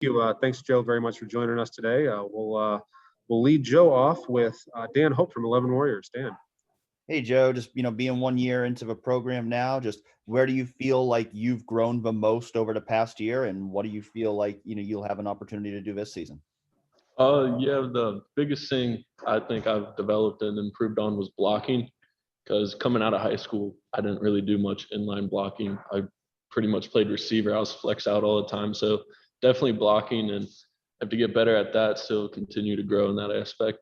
you. Thanks, Joe, very much for joining us today. We'll lead Joe off with Dan Hope from 11 Warriors. Dan. Hey, Joe, just, being 1 year into the program now, just where do you feel like you've grown the most over the past year, and what do you feel like, you'll have an opportunity to do this season? Yeah, the biggest thing I think I've developed and improved on was blocking, because coming out of high school, I didn't really do much inline blocking. I pretty much played receiver. I was flex out all the time. So definitely blocking, and I have to get better at that, still continue to grow in that aspect.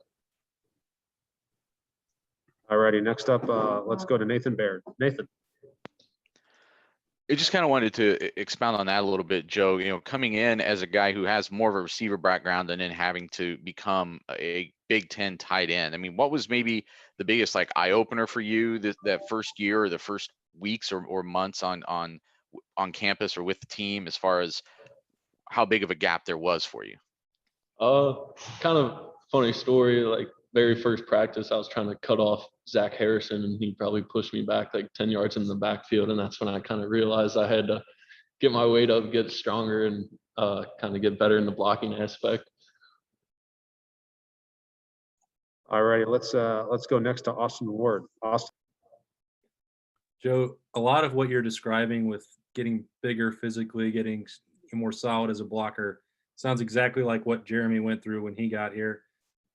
All righty, next up, let's go to Nathan Baird. Nathan. I just kind of wanted to expound on that a little bit, Joe. Coming in as a guy who has more of a receiver background and then having to become a Big Ten tight end. I mean, what was maybe the biggest eye opener for you that first year or the first weeks or months on campus or with the team, as far as how big of a gap there was for you? Kind of funny story. Like very first practice, I was trying to cut off Zach Harrison, and he probably pushed me back like 10 yards in the backfield. And that's when I kind of realized I had to get my weight up, get stronger, and kind of get better in the blocking aspect. All righty, let's go next to Austin Ward. Austin. Joe, a lot of what you're describing with getting bigger physically, getting more solid as a blocker, sounds exactly like what Jeremy went through when he got here.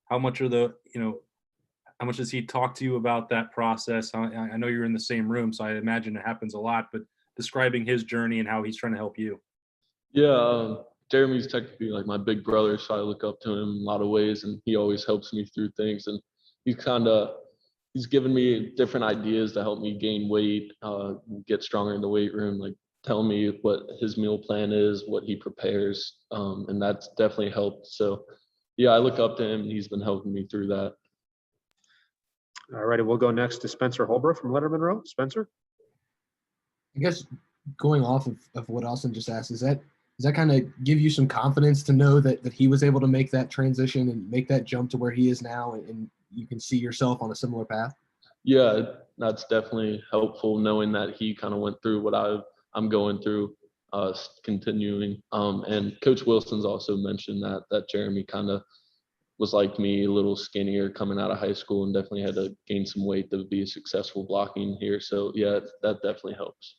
How much how much does he talk to you about that process? I know you're in the same room, so I imagine it happens a lot, but describing his journey and how he's trying to help you. Yeah, Jeremy's technically like my big brother, so I look up to him in a lot of ways, and he always helps me through things. And he's given me different ideas to help me gain weight, get stronger in the weight room, like tell me what his meal plan is, what he prepares, and that's definitely helped. So yeah, I look up to him, and he's been helping me through that. All righty, we'll go next to Spencer Holbrook from Letterman Row. Spencer? I guess going off of what Austin just asked, does that kind of give you some confidence to know that he was able to make that transition and make that jump to where he is now, and you can see yourself on a similar path? Yeah, that's definitely helpful, knowing that he kind of went through what I'm going through, continuing. And Coach Wilson's also mentioned that Jeremy kind of was like me, a little skinnier coming out of high school, and definitely had to gain some weight to be successful blocking here. So yeah, that definitely helps.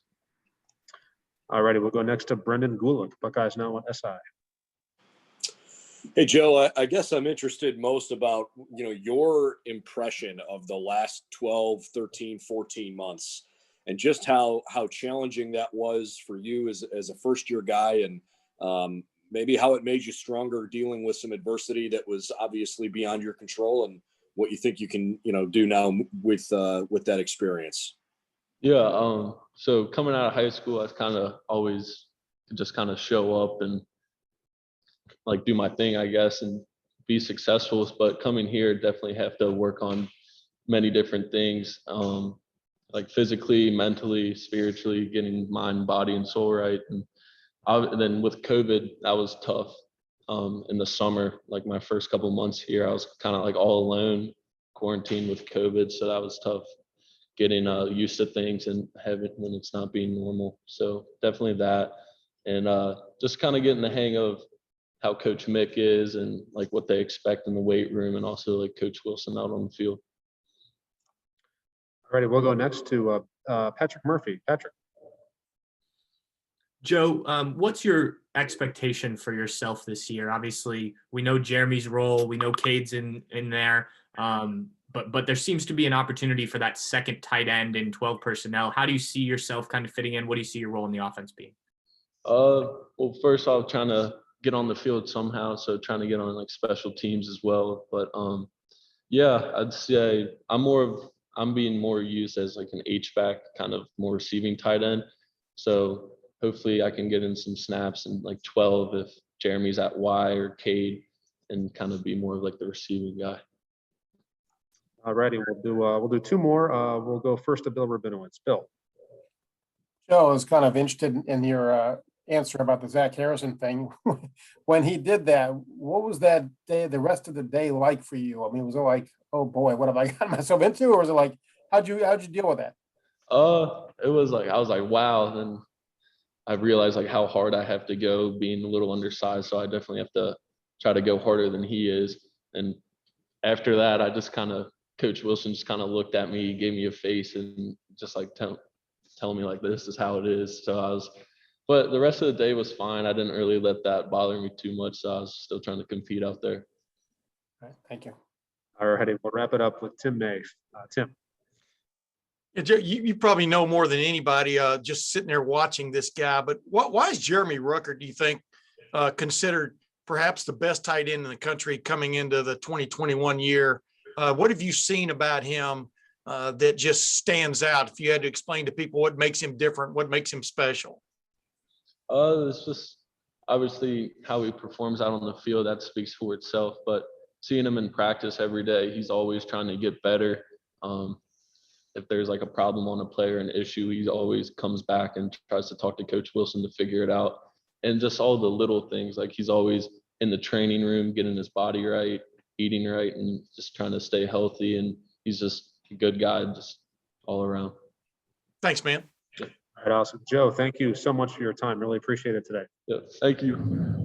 All righty, we'll go next to Brendan Gulick, Buckeyes Now on SI. Hey, Joe, I guess I'm interested most about, your impression of the last 12, 13, 14 months, and just how challenging that was for you as a first-year guy, and maybe how it made you stronger dealing with some adversity that was obviously beyond your control, and what you think you can, do now with that experience. Yeah, so coming out of high school, I kind of always just kind of show up and like do my thing, I guess, and be successful. But coming here, definitely have to work on many different things, like physically, mentally, spiritually, getting mind, body, and soul right. And then with COVID, that was tough. In the summer, like my first couple months here, I was kind of like all alone, quarantined with COVID, so that was tough. Getting used to things and having when it's not being normal. So definitely that, and just kind of getting the hang of how Coach Mick is and like what they expect in the weight room, and also like Coach Wilson out on the field. All righty, we'll go next to Patrick Murphy. Patrick. Joe, what's your expectation for yourself this year? Obviously, we know Jeremy's role, we know Cade's in there, but there seems to be an opportunity for that second tight end in 12 personnel. How do you see yourself kind of fitting in? What do you see your role in the offense being? Well, first off, trying to get on the field somehow, so trying to get on like special teams as well. But yeah, I'd say I'm being more used as like an H-back, kind of more receiving tight end. So hopefully I can get in some snaps in like 12 if Jeremy's at Y or Cade, and kind of be more of like the receiving guy. All righty, we'll do two more. We'll go first to Bill Rabinowitz. Bill. Joe, I was kind of interested in your answer about the Zach Harrison thing. When he did that, what was that day, the rest of the day like for you? I mean, was it like, oh boy, what have I got myself into? Or was it like, how'd you deal with that? It was like, I was like, wow. And I've realized like how hard I have to go being a little undersized. So I definitely have to try to go harder than he is. And after that, I just kind of, Coach Wilson just kind of looked at me, gave me a face, and just like telling me like, this is how it is. So but the rest of the day was fine. I didn't really let that bother me too much. So I was still trying to compete out there. All right, thank you. All right, we'll wrap it up with Tim Nash. Tim. Yeah, you probably know more than anybody just sitting there watching this guy, but why is Jeremy Ruckert, do you think, considered perhaps the best tight end in the country coming into the 2021 year? What have you seen about him that just stands out? If you had to explain to people what makes him different, what makes him special? It's just obviously how he performs out on the field, that speaks for itself, but seeing him in practice every day, he's always trying to get better. If there's like a problem on a player, an issue, he always comes back and tries to talk to Coach Wilson to figure it out. And just all the little things, like he's always in the training room, getting his body right, eating right, and just trying to stay healthy. And he's just a good guy, just all around. Thanks, man. All right, awesome. Joe, thank you so much for your time. Really appreciate it today. Yeah, thank you.